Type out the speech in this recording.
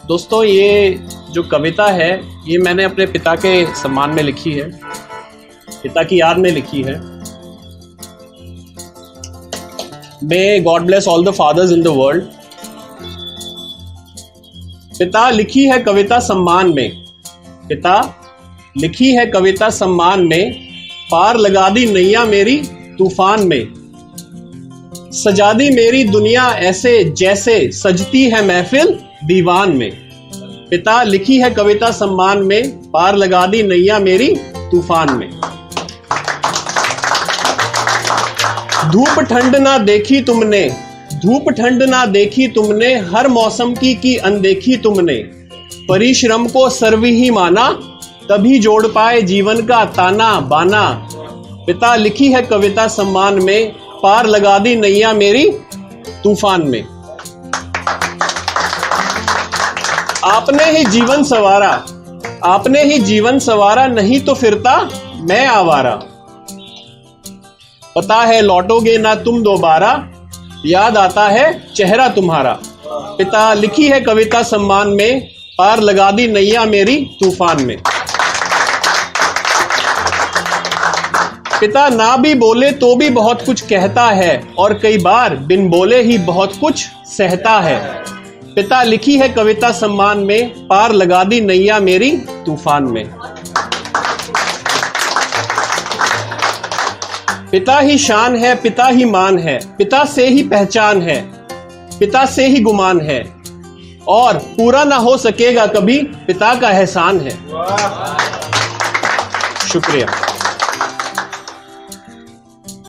दोस्तों, ये जो कविता है ये मैंने अपने पिता के सम्मान में लिखी है, पिता की याद में लिखी है। May God bless all the fathers in the world. पिता लिखी है कविता सम्मान में, पिता लिखी है कविता सम्मान में, पार लगा दी नैया मेरी तूफान में, सजा दी मेरी दुनिया ऐसे जैसे सजती है महफिल दीवान में। पिता लिखी है कविता सम्मान में, पार लगा दी नैया मेरी तूफान में। धूप ठंड ना देखी तुमने, धूप ठंड ना देखी तुमने, हर मौसम की अनदेखी तुमने, परिश्रम को सर्व ही माना, तभी जोड़ पाए जीवन का ताना बाना। पिता लिखी है कविता सम्मान में, पार लगा दी नैया मेरी तूफान में। आपने ही जीवन सवारा, आपने ही जीवन सवारा, नहीं तो फिरता मैं आवारा। पता है लौटोगे ना तुम दोबारा, याद आता है चेहरा तुम्हारा। पिता लिखी है कविता सम्मान में, पार लगा दी नैया मेरी तूफान में। पिता ना भी बोले तो भी बहुत कुछ कहता है, और कई बार बिन बोले ही बहुत कुछ सहता है। पिता लिखी है कविता सम्मान में, पार लगा दी नैया मेरी तूफान में। पिता ही शान है, पिता ही मान है, पिता से ही पहचान है, पिता से ही गुमान है, और पूरा ना हो सकेगा कभी पिता का एहसान है। शुक्रिया।